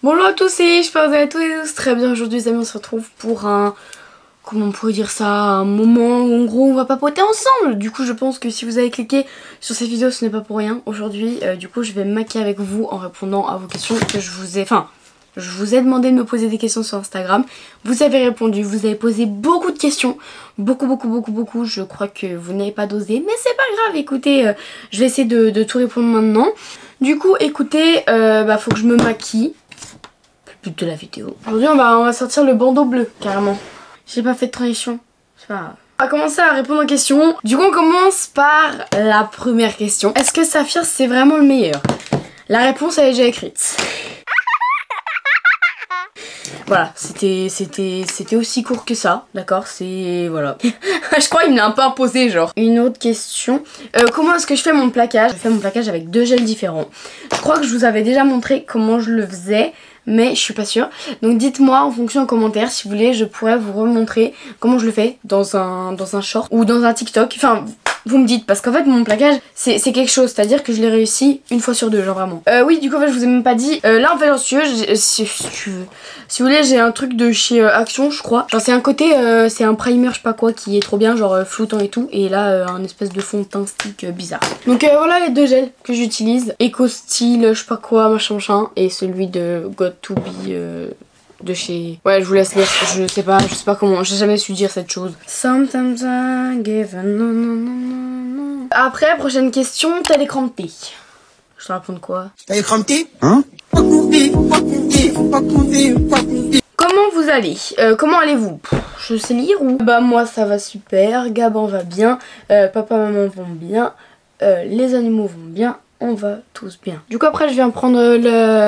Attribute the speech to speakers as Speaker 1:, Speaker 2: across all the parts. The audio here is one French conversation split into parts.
Speaker 1: Bonjour à tous et j'espère que vous allez tous très bien. Aujourd'hui les amis, on se retrouve pour un... comment on pourrait dire ça, un moment où en gros on va papoter ensemble. Du coup je pense que si vous avez cliqué sur cette vidéo, ce n'est pas pour rien. Aujourd'hui du coup je vais me maquiller avec vous en répondant à vos questions que je vous ai... Enfin, je vous ai demandé de me poser des questions sur Instagram. Vous avez répondu, vous avez posé beaucoup de questions. Beaucoup. Je crois que vous n'avez pas dosé, mais c'est pas grave. Écoutez, je vais essayer de tout répondre maintenant. Du coup écoutez, faut que je me maquille. De la vidéo. Aujourd'hui on va sortir le bandeau bleu carrément. J'ai pas fait de transition. C'est pas grave. On va commencer à répondre aux questions. Du coup on commence par la première question. Est-ce que Saphir c'est vraiment le meilleur? La réponse elle est déjà écrite. Voilà, c'était aussi court que ça, d'accord? C'est... voilà. Je crois qu'il me l'a un peu imposé genre. Une autre question. Comment est-ce que je fais mon plaquage? Je fais mon plaquage avec deux gels différents. Je crois que je vous avais déjà montré comment je le faisais, mais je suis pas sûre. Donc dites-moi en fonction en commentaire si vous voulez, je pourrais vous remontrer comment je le fais dans un short ou dans un TikTok. Enfin, vous me dites, parce qu'en fait mon plaquage c'est quelque chose, c'est-à-dire que je l'ai réussi une fois sur deux, genre vraiment. Oui, du coup en fait je vous ai même pas dit. Là en fait genre, si vous voulez, j'ai un truc de chez Action je crois. Genre c'est un côté, c'est un primer je sais pas quoi qui est trop bien, genre floutant et tout. Et là un espèce de fond de teint stick bizarre. Donc voilà les deux gels que j'utilise. Eco Style, je sais pas quoi, machin. Et celui de God to Be de chez... Ouais, je vous laisse lire, je sais pas comment, j'ai jamais su dire cette chose. Sometimes I give a no. Après, prochaine question, t'as l'écran de thé. Je te raconte quoi?
Speaker 2: T'as l'écran de thé? Hein?
Speaker 1: Comment vous allez? Comment allez-vous? Je sais lire ou... Bah moi ça va super, Gabin va bien, papa maman vont bien, les animaux vont bien. On va tous bien. Du coup après je viens prendre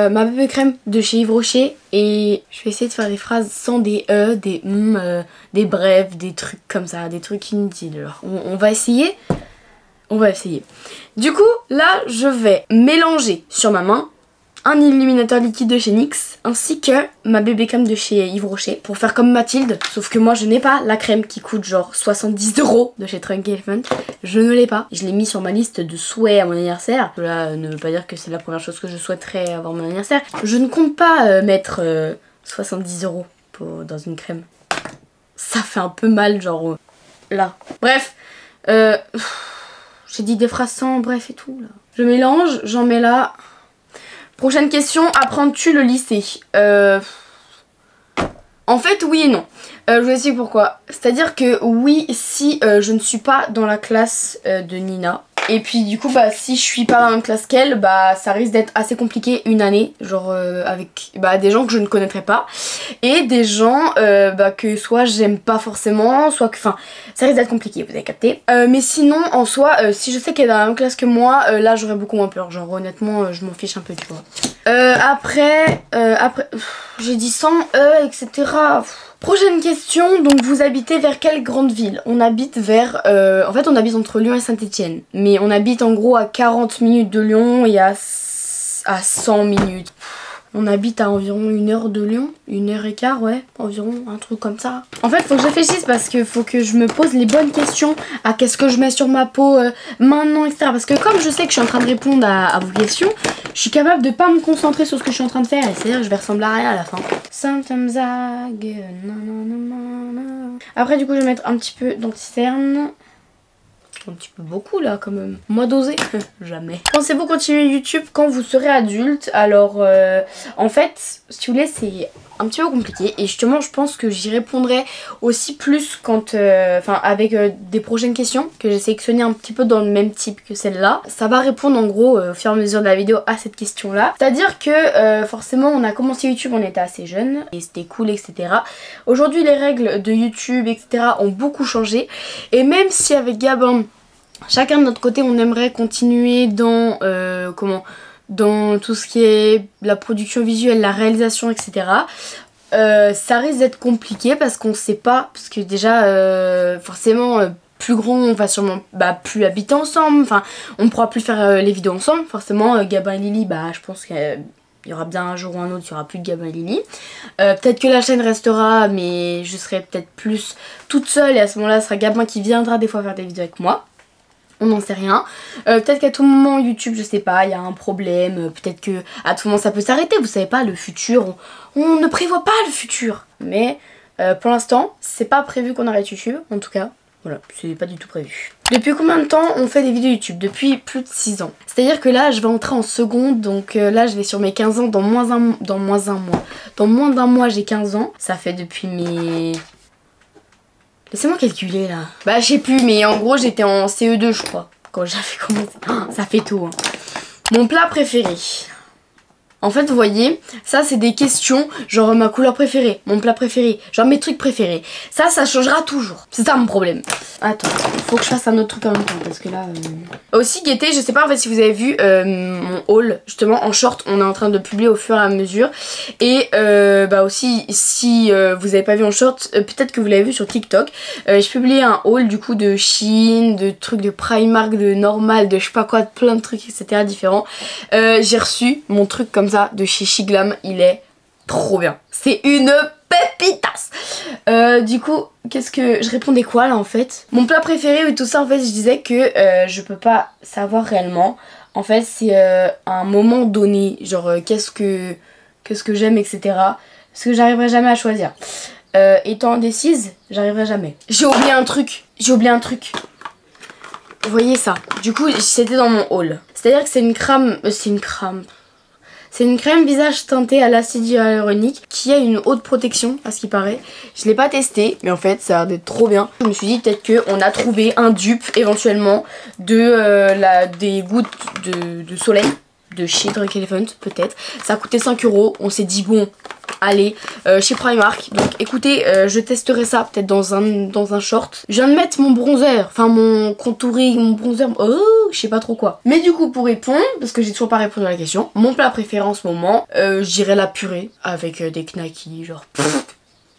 Speaker 1: ma bébé crème de chez Yves Rocher. Et je vais essayer de faire des phrases sans des des brefs, des trucs comme ça, des trucs inutiles. Alors, on va essayer. On va essayer. Du coup là je vais mélanger sur ma main un illuminateur liquide de chez NYX ainsi que ma bébé crème de chez Yves Rocher pour faire comme Mathilde, sauf que moi je n'ai pas la crème qui coûte genre 70 € de chez Trunk Elephant. Je ne l'ai pas. Je l'ai mis sur ma liste de souhaits à mon anniversaire. Cela ne veut pas dire que c'est la première chose que je souhaiterais avoir mon anniversaire. Je ne compte pas mettre 70 € dans une crème. Ça fait un peu mal genre là. Bref, j'ai dit des phrases sans bref et tout là. Je mélange, j'en mets là. Prochaine question, apprends-tu le lycée? En fait, oui et non. Je vous explique pourquoi. C'est-à-dire que oui, si je ne suis pas dans la classe de Nina. Et puis du coup, bah si je suis pas dans la même classe qu'elle, bah ça risque d'être assez compliqué une année. Genre avec des gens que je ne connaîtrais pas. Et des gens que soit j'aime pas forcément, soit que... Enfin, ça risque d'être compliqué, vous avez capté. Mais sinon, en soi, si je sais qu'elle est dans la même classe que moi, là j'aurais beaucoup moins peur. Genre honnêtement, je m'en fiche un peu, tu vois. Après, j'ai dit sans etc. Prochaine question, donc vous habitez vers quelle grande ville? On habite vers... en fait on habite entre Lyon et Saint-Étienne. Mais on habite en gros à 40 minutes de Lyon et à 100 minutes. On habite à environ 1 heure de Lyon, 1h15, ouais, environ, un truc comme ça. En fait, faut que je réfléchisse parce que faut que je me pose les bonnes questions à qu'est-ce que je mets sur ma peau maintenant, etc. Parce que comme je sais que je suis en train de répondre à vos questions, je suis capable de pas me concentrer sur ce que je suis en train de faire. Et c'est-à-dire que je vais ressembler à rien à la fin. Sometimes I get Après, du coup, je vais mettre un petit peu d'anti-cerne. Un petit peu beaucoup là quand même. Moi d'oser jamais. Pensez-vous continuer YouTube quand vous serez adulte? Alors en fait si vous voulez c'est un petit peu compliqué et justement je pense que j'y répondrai aussi plus quand avec des prochaines questions que j'ai sélectionnées un petit peu dans le même type que celle-là. Ça va répondre en gros au fur et à mesure de la vidéo à cette question là. C'est à dire que forcément on a commencé YouTube, on était assez jeunes et c'était cool, etc. Aujourd'hui les règles de YouTube, etc. ont beaucoup changé et même si avec Gabin chacun de notre côté on aimerait continuer dans dans tout ce qui est la production visuelle, la réalisation, etc. Ça risque d'être compliqué parce qu'on sait pas, parce que déjà forcément plus grand on va sûrement plus habiter ensemble, enfin on ne pourra plus faire les vidéos ensemble, forcément Gabin et Lily je pense qu'il y aura bien un jour ou un autre, il n'y aura plus de Gabin et Lily. Peut-être que la chaîne restera, mais je serai peut-être plus toute seule et à ce moment-là, ce sera Gabin qui viendra des fois faire des vidéos avec moi. On n'en sait rien. Peut-être qu'à tout moment YouTube, je sais pas, il y a un problème. Peut-être que à tout moment ça peut s'arrêter. Vous savez pas, le futur, on ne prévoit pas le futur. Mais pour l'instant, c'est pas prévu qu'on arrête YouTube. En tout cas, voilà, c'est pas du tout prévu. Depuis combien de temps on fait des vidéos YouTube? Depuis plus de 6 ans. C'est-à-dire que là, je vais entrer en seconde. Donc là, je vais sur mes 15 ans dans moins d'un mois. Dans moins d'un mois, j'ai 15 ans. Ça fait depuis mes... Laissez-moi calculer là. Bah je sais plus, mais en gros j'étais en CE2 je crois quand j'avais commencé. Oh, ça fait tôt hein. Mon plat préféré. En fait vous voyez, ça c'est des questions genre ma couleur préférée, mon plat préféré, genre mes trucs préférés. Ça changera toujours. C'est ça mon problème. Attends, faut que je fasse un autre truc en même temps parce que là... Aussi Gaieté, je sais pas en fait si vous avez vu mon haul justement en short, on est en train de publier au fur et à mesure. Et bah aussi si vous avez pas vu en short, peut-être que vous l'avez vu sur TikTok. J'ai publié un haul du coup de Shein, de trucs de Primark, de Normal, de je sais pas quoi, de plein de trucs etc différents. J'ai reçu mon truc comme ça de chez Shiglam, il est trop bien. C'est une pépitas. Du coup, qu'est-ce que je répondais quoi là en fait? Mon plat préféré et tout ça en fait, je disais que je peux pas savoir réellement. En fait, c'est un moment donné, genre qu'est-ce que j'aime etc. Parce que j'arriverai jamais à choisir. Étant indécise, j'arriverai jamais. J'ai oublié un truc. Vous voyez ça? Du coup, c'était dans mon haul. C'est-à-dire que c'est une crème. C'est une crème visage teintée à l'acide hyaluronique qui a une haute protection à ce qui paraît. Je l'ai pas testé mais en fait ça a l'air d'être trop bien. Je me suis dit peut-être qu'on a trouvé un dupe éventuellement de des gouttes de soleil de chez Drunk Elephant peut-être. Ça a coûté 5 €. On s'est dit bon allez chez Primark. Donc écoutez je testerai ça peut-être dans un short. Je viens de mettre mon bronzer, enfin mon contouring, mon bronzer, je sais pas trop quoi. Mais du coup pour répondre, parce que j'ai toujours pas répondu à la question, mon plat préféré en ce moment, je dirais la purée avec des knackis genre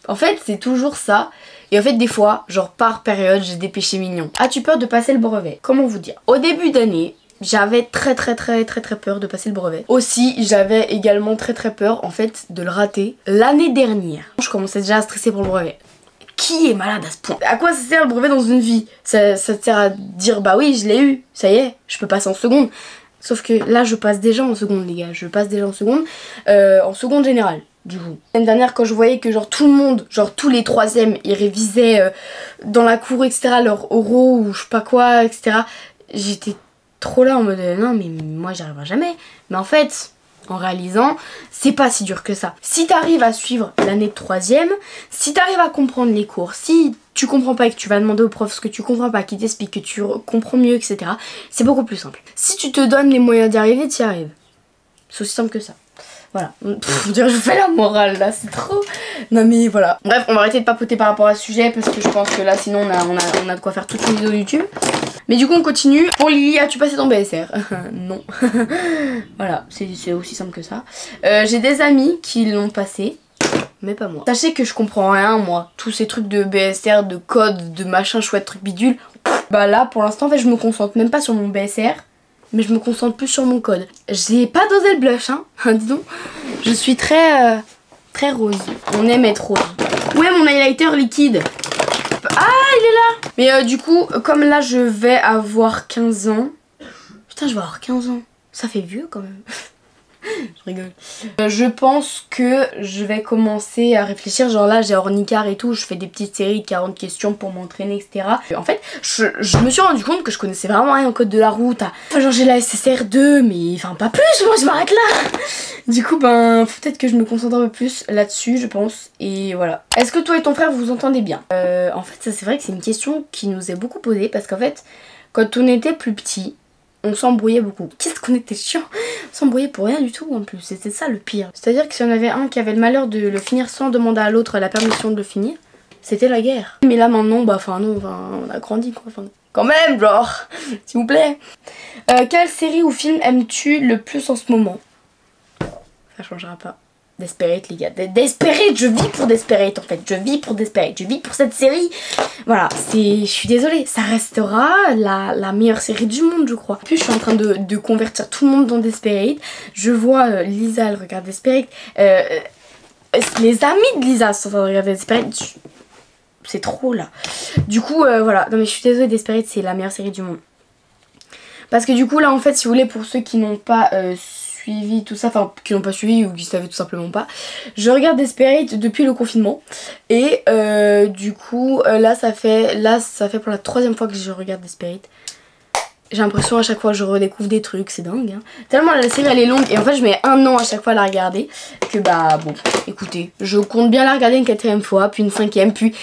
Speaker 1: en fait c'est toujours ça. Et en fait des fois, genre par période, j'ai des péchés mignons. As-tu peur de passer le brevet? Comment vous dire? Au début d'année, j'avais très peur de passer le brevet. Aussi, j'avais également très peur en fait de le rater l'année dernière. Je commençais déjà à stresser pour le brevet. Qui est malade à ce point? À quoi ça sert le brevet dans une vie? Ça te sert à dire bah oui je l'ai eu, ça y est, je peux passer en seconde. Sauf que là je passe déjà en seconde les gars, je passe déjà en seconde générale. Du coup, l'année dernière quand je voyais que genre tout le monde, genre tous les troisièmes, ils révisaient dans la cour etc, leur euro ou je sais pas quoi etc, j'étais trop là en mode non mais moi j'y arriverai jamais. Mais en fait en réalisant c'est pas si dur que ça. Si t'arrives à suivre l'année de troisième, si t'arrives à comprendre les cours, si tu comprends pas et que tu vas demander au prof ce que tu comprends pas, qu'il t'explique, que tu comprends mieux etc, c'est beaucoup plus simple. Si tu te donnes les moyens d'y arriver, t'y arrives. C'est aussi simple que ça. Voilà, je fais la morale là, c'est trop... Non mais voilà. Bref, on va arrêter de papoter par rapport à ce sujet parce que je pense que là sinon on a de quoi faire toute une vidéo YouTube. Mais du coup on continue. Pour Lily, as-tu passé ton BSR? Non. Voilà, c'est aussi simple que ça. J'ai des amis qui l'ont passé, mais pas moi. Sachez que je comprends rien moi. Tous ces trucs de BSR, de code, de machin chouette, truc bidule. Bah là pour l'instant en fait je me concentre même pas sur mon BSR. Mais je me concentre plus sur mon code. J'ai pas dosé le blush hein, dis donc. Je suis très rose. On aime être rose. Où est mon highlighter liquide? Ah il est là. Mais du coup comme là je vais avoir 15 ans. Putain je vais avoir 15 ans. Ça fait vieux quand même. Je rigole. Je pense que je vais commencer à réfléchir. Genre là j'ai Ornicar et tout. Je fais des petites séries de 40 questions pour m'entraîner etc. En fait je me suis rendu compte que je connaissais vraiment rien au code de la route. Enfin, genre j'ai la SSR2 mais enfin pas plus. Moi je m'arrête là. Du coup ben peut-être que je me concentre un peu plus là-dessus je pense. Et voilà. Est-ce que toi et ton frère vous entendez bien? En fait ça c'est vrai que c'est une question qui nous est beaucoup posée. Parce qu'en fait quand on était plus petit, on s'embrouillait beaucoup. Qu'est-ce qu'on était chiant. On s'embrouillait pour rien du tout en plus. C'était ça le pire. C'est-à-dire que si on avait un qui avait le malheur de le finir sans demander à l'autre la permission de le finir, c'était la guerre. Mais là maintenant, bah enfin non, on a grandi quoi. Enfin, quand même, genre, s'il vous plaît. Quelle série ou film aimes-tu le plus en ce moment? Ça changera pas. Desperate les gars, Desperate, je vis pour Desperate en fait, je vis pour Desperate, je vis pour cette série. Voilà, je suis désolée, ça restera la meilleure série du monde je crois. En plus je suis en train de convertir tout le monde dans Desperate. Je vois Lisa elle regarde Desperate, les amis de Lisa sont en train de regarder Desperate. C'est trop là. Du coup voilà, non mais je suis désolée, Desperate c'est la meilleure série du monde. Parce que du coup là en fait si vous voulez, pour ceux qui n'ont pas suivi tout ça, enfin qui n'ont pas suivi ou qui savaient tout simplement pas, je regarde Desperate depuis le confinement. Et du coup là ça fait pour la 3e fois que je regarde Desperate. J'ai l'impression à chaque fois que je redécouvre des trucs, c'est dingue hein. Tellement la série elle est longue et en fait je mets 1 an à chaque fois à la regarder. Que bah bon, écoutez, je compte bien la regarder une 4e fois, puis une 5e, puis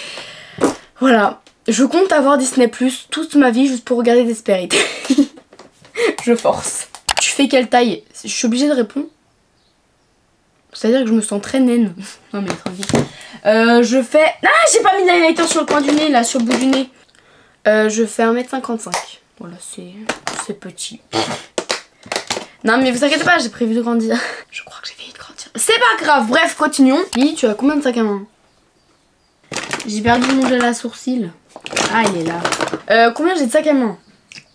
Speaker 1: voilà. Je compte avoir Disney Plus toute ma vie juste pour regarder Desperate. Je force. Tu fais quelle taille? Je suis obligée de répondre. C'est-à-dire que je me sens très naine. Non mais tranquille. Je fais... Ah, j'ai pas mis l'highlighter sur le coin du nez, là, sur le bout du nez. Je fais 1m55. Voilà, c'est petit. Non mais vous inquiétez pas, j'ai prévu de grandir. Je crois que j'ai fini de grandir. C'est pas grave, bref, continuons. Lily, tu as combien de sacs à main? J'ai perdu mon gel à sourcils. Ah, il est là. Combien j'ai de sacs à main?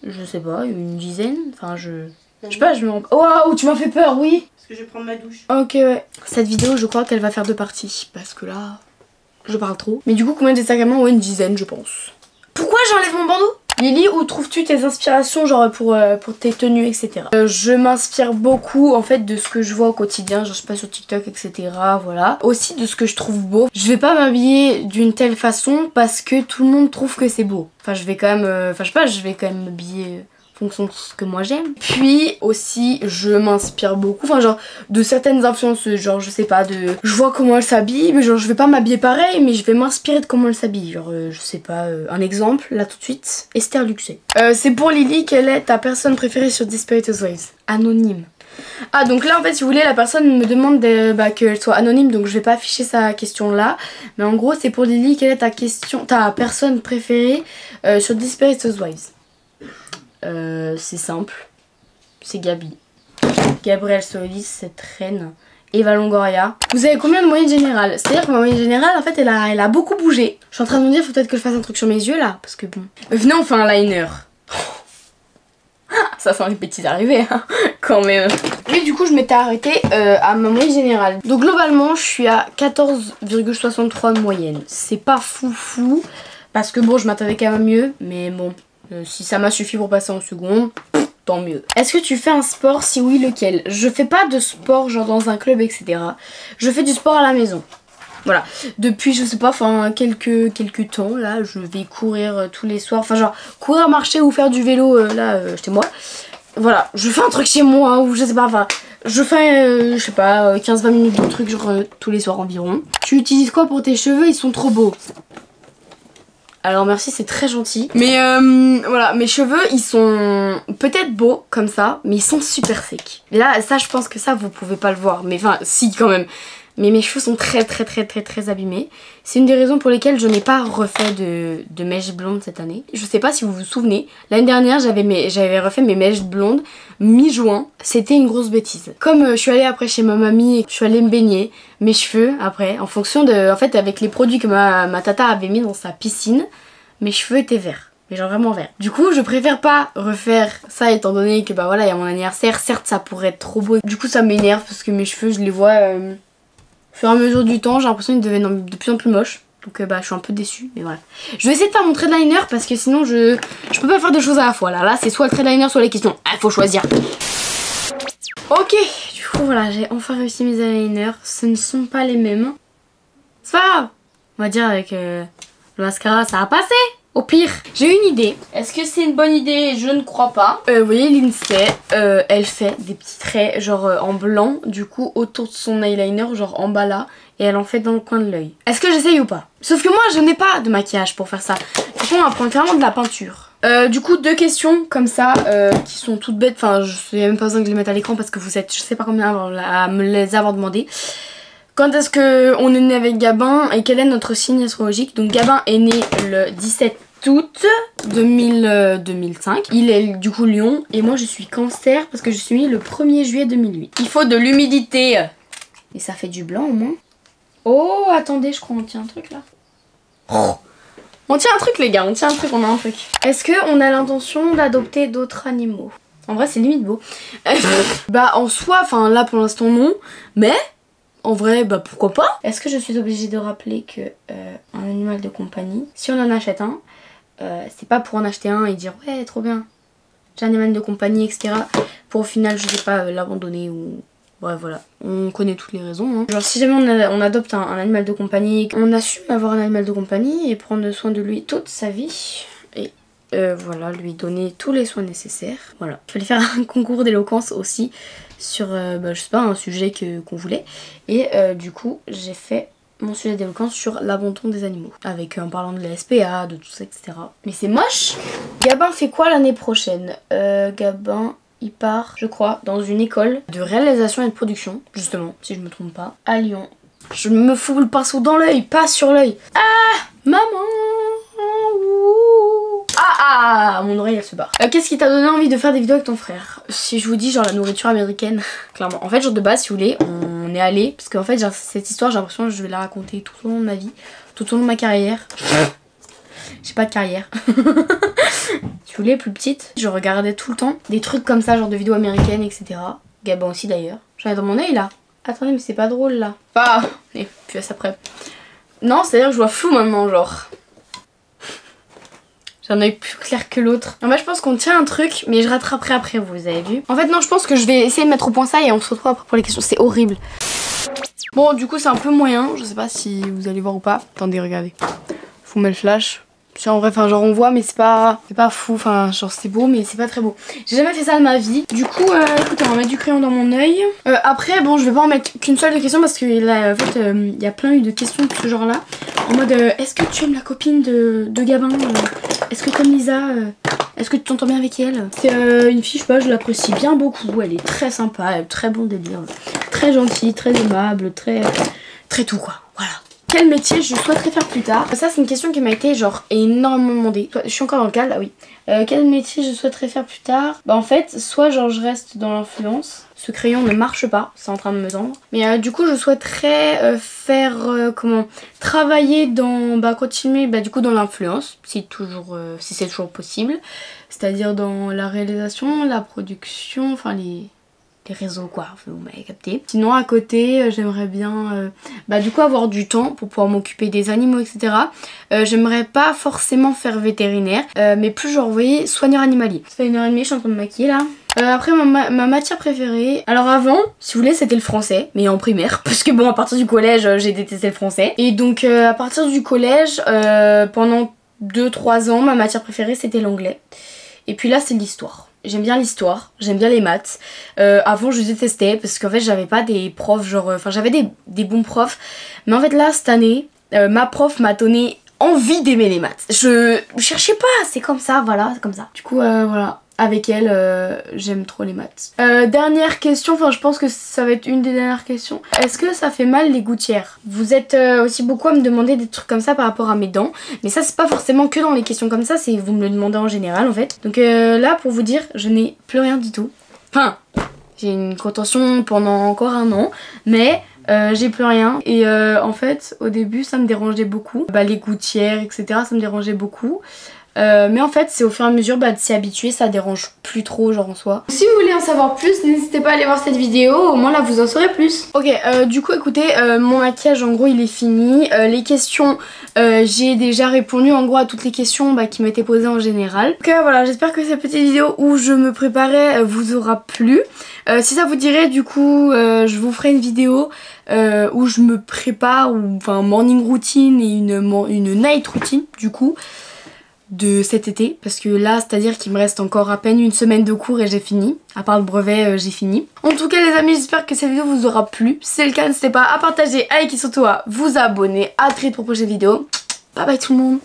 Speaker 1: Je sais pas, une dizaine. Enfin, je sais pas, je me rends... Oh, waouh, tu m'as fait peur, oui.
Speaker 2: Parce que je vais prendre ma douche.
Speaker 1: Ok, ouais. Cette vidéo, je crois qu'elle va faire 2 parties. Parce que là, je parle trop. Mais du coup, combien j'ai de sacs à main? Ouais, une dizaine, je pense. Pourquoi j'enlève mon bandeau? Lily, où trouves-tu tes inspirations genre pour tes tenues, etc. Je m'inspire beaucoup en fait de ce que je vois au quotidien, genre je sais pas sur TikTok, etc. Voilà. Aussi de ce que je trouve beau. Je vais pas m'habiller d'une telle façon parce que tout le monde trouve que c'est beau. Enfin je vais quand même, enfin je sais pas, je vais quand même m'habiller en fonction de ce que moi j'aime. Puis aussi je m'inspire beaucoup, enfin genre de certaines influenceuses, genre je sais pas, je vois comment elles s'habillent, mais genre je vais pas m'habiller pareil, mais je vais m'inspirer de comment elles s'habillent. Genre je sais pas, un exemple là tout de suite, Esther Luxet. C'est pour Lily, quelle est ta personne préférée sur Desperate Housewives? Anonyme. Ah donc là en fait si vous voulez la personne me demande qu'elle soit anonyme, donc je vais pas afficher sa question là. Mais en gros c'est pour Lily, quelle est ta personne préférée sur Desperate Housewives? C'est simple, c'est Gabi. Gabrielle Solis, cette reine. Eva Longoria. Vous avez combien de moyenne générale? C'est-à-dire que ma moyenne générale en fait elle a beaucoup bougé. Je suis en train de me dire faut peut-être que je fasse un truc sur mes yeux là, parce que bon. Venez on fait un liner. Ça sent les petits arrivés hein, quand même. Et du coup je m'étais arrêtée à ma moyenne générale. Donc globalement je suis à 14,63 de moyenne. C'est pas fou parce que bon je m'attendais quand même mieux, mais bon. Si ça m'a suffi pour passer en seconde, tant mieux. Est-ce que tu fais un sport? Si oui, lequel? Je fais pas de sport genre dans un club, etc. Je fais du sport à la maison. Voilà. Depuis, je sais pas, enfin quelques temps, là, je vais courir tous les soirs. Enfin genre, courir, marcher ou faire du vélo, chez moi. Voilà, je fais un truc chez moi, ou je sais pas, enfin... Je fais, je sais pas, 15-20 minutes de truc, genre tous les soirs environ. Tu utilises quoi pour tes cheveux? Ils sont trop beaux. Alors merci, c'est très gentil. Mais voilà, mes cheveux ils sont peut-être beaux comme ça, mais ils sont super secs. Et là, ça je pense que ça vous pouvez pas le voir, mais enfin si quand même. Mais mes cheveux sont très abîmés. C'est une des raisons pour lesquelles je n'ai pas refait de mèches blondes cette année. Je sais pas si vous vous souvenez, l'année dernière j'avais refait mes mèches blondes mi-juin. C'était une grosse bêtise. Comme je suis allée après chez ma mamie, je suis allée me baigner, mes cheveux après, en fonction de... En fait avec les produits que ma tata avait mis dans sa piscine, mes cheveux étaient verts. Mais genre vraiment vert. Du coup je préfère pas refaire ça étant donné que bah voilà il y a mon anniversaire. Certes ça pourrait être trop beau. Du coup ça m'énerve parce que mes cheveux je les vois... Au fur et à mesure du temps, j'ai l'impression qu'ils deviennent de plus en plus moches. Donc bah je suis un peu déçue, mais voilà. Je vais essayer de faire mon trait de liner parce que sinon je peux pas faire deux choses à la fois. Là c'est soit le trait de liner, soit les questions. Ah, faut choisir. Ok, du coup voilà, j'ai enfin réussi mes eyeliners. Ce ne sont pas les mêmes. C'est pas grave. On va dire avec le mascara, ça va passer. Au pire, j'ai une idée. Est-ce que c'est une bonne idée? Je ne crois pas. Vous voyez Lindsay, elle fait des petits traits genre en blanc, du coup autour de son eyeliner, genre en bas là, et elle en fait dans le coin de l'œil. Est-ce que j'essaye ou pas? Sauf que moi je n'ai pas de maquillage pour faire ça. Du coup on va prendre clairement de la peinture. Du coup 2 questions comme ça qui sont toutes bêtes. Enfin je n'ai même pas besoin que je les mette à l'écran parce que vous êtes je sais pas combien à me les avoir demandé. Quand est-ce qu'on est né avec Gabin et quel est notre signe astrologique? Donc Gabin est né le 17 août 2005. Il est du coup Lion et moi je suis Cancer parce que je suis née le 1er juillet 2008. Il faut de l'humidité. Et ça fait du blanc au moins. Oh attendez, je crois qu'on tient un truc là. Oh. On tient un truc les gars, on tient un truc, on a un truc. Est-ce qu'on a l'intention d'adopter d'autres animaux? En vrai c'est limite beau. Bah en soi, enfin là pour l'instant non, mais... En vrai, bah pourquoi pas? Est-ce que je suis obligée de rappeler que un animal de compagnie, si on en achète un, c'est pas pour en acheter un et dire ouais trop bien. j'ai un animal de compagnie, etc. Pour au final, je sais pas, l'abandonner ou... Bref, voilà, on connaît toutes les raisons. Hein. Genre si jamais on adopte un animal de compagnie, on assume avoir un animal de compagnie et prendre soin de lui toute sa vie. Et voilà, lui donner tous les soins nécessaires. Voilà, il fallait faire un concours d'éloquence aussi sur, je sais pas, un sujet qu'on voulait. Et du coup, j'ai fait mon sujet d'éloquence sur l'abandon des animaux. Avec en parlant de la SPA, de tout ça, etc. Mais c'est moche. Gabin fait quoi l'année prochaine? Gabin... il part, je crois, dans une école de réalisation et de production, justement, si je me trompe pas, à Lyon. Je me fous le pinceau dans l'œil, pas sur l'œil. Ah, maman. Ah, mon oreille elle se barre. Qu'est-ce qui t'a donné envie de faire des vidéos avec ton frère? Si je vous dis genre la nourriture américaine, clairement. En fait, genre de base, si vous voulez, on est allé, parce qu'en fait, genre, cette histoire, j'ai l'impression que je vais la raconter tout au long de ma vie, tout au long de ma carrière. J'ai pas de carrière. Si vous voulez, plus petite, je regardais tout le temps des trucs comme ça, genre de vidéos américaines, etc. Gabin aussi d'ailleurs. J'en ai dans mon œil là. Attendez, mais c'est pas drôle là. Ah, et puis après. Non, c'est à dire que je vois flou maintenant, genre. J'ai un œil plus clair que l'autre. En fait, je pense qu'on tient un truc, mais je rattraperai après, vous avez vu. En fait, non, je pense que je vais essayer de mettre au point ça et on se retrouve après pour les questions. C'est horrible. Bon, du coup, c'est un peu moyen. Je sais pas si vous allez voir ou pas. Attendez, regardez. Je vous mets le flash. En vrai, enfin genre on voit mais c'est pas fou, enfin genre c'est beau mais c'est pas très beau. J'ai jamais fait ça de ma vie. Du coup écoutez, on va mettre du crayon dans mon œil. Après bon je vais pas en mettre qu'une seule de questions parce que là en fait il y a plein eu de questions de ce genre là. En mode est-ce que tu aimes la copine de Gabin, est-ce que tu aimes Lisa, est-ce que tu t'entends bien avec elle? C'est une fille, je sais pas, je l'apprécie bien beaucoup, elle est très sympa, elle a très bon délire, très gentille, très aimable, très tout quoi, voilà. Quel métier je souhaiterais faire plus tard? Ça c'est une question qui m'a été genre énormément demandée. Je suis encore dans le cas là, oui. Quel métier je souhaiterais faire plus tard? Bah en fait, soit genre je reste dans l'influence. Ce crayon ne marche pas, c'est en train de me tendre. Mais du coup je souhaiterais faire travailler dans, continuer du coup dans l'influence, si c'est toujours possible. C'est-à-dire dans la réalisation, la production, enfin les réseaux quoi, vous m'avez capté. Sinon à côté j'aimerais bien du coup avoir du temps pour pouvoir m'occuper des animaux, etc. J'aimerais pas forcément faire vétérinaire, mais plus genre vous voyez soigneur animalier. Ça fait 1h30, je suis en train de me maquiller là. Après ma matière préférée, alors avant si vous voulez c'était le français, mais en primaire, parce que bon à partir du collège j'ai détesté le français. Et donc à partir du collège pendant 2-3 ans ma matière préférée c'était l'anglais. Et puis là c'est l'histoire. J'aime bien l'histoire, j'aime bien les maths. Avant je détestais parce qu'en fait j'avais pas des profs genre... Enfin j'avais des bons profs. Mais en fait là cette année, ma prof m'a donné envie d'aimer les maths. Je cherchais pas, c'est comme ça, voilà, c'est comme ça. Du coup voilà, avec elle j'aime trop les maths. Dernière question, enfin je pense que ça va être une des dernières questions. Est-ce que ça fait mal les gouttières? Vous êtes aussi beaucoup à me demander des trucs comme ça par rapport à mes dents. Mais ça c'est pas forcément que dans les questions comme ça, c'est vous me le demandez en général en fait. Donc là pour vous dire, je n'ai plus rien du tout. Enfin, j'ai une contention pendant encore 1 an, mais... j'ai plus rien et en fait au début ça me dérangeait beaucoup, les gouttières etc ça me dérangeait beaucoup, mais en fait c'est au fur et à mesure de s'y habituer, ça dérange plus trop genre en soi. Si vous voulez en savoir plus n'hésitez pas à aller voir cette vidéo, au moins là vous en saurez plus. Ok du coup écoutez mon maquillage en gros il est fini, les questions j'ai déjà répondu en gros à toutes les questions qui m'étaient posées en général. Donc voilà, j'espère que cette petite vidéo où je me préparais vous aura plu. Si ça vous dirait du coup je vous ferai une vidéo où je me prépare, ou enfin morning routine et une night routine du coup de cet été, parce que là c'est à dire qu'il me reste encore à peine 1 semaine de cours et j'ai fini, à part le brevet j'ai fini. En tout cas les amis, j'espère que cette vidéo vous aura plu. Si c'est le cas n'hésitez pas à partager, à liker, surtout à vous abonner. À très vite pour une prochaine vidéo. Bye bye tout le monde.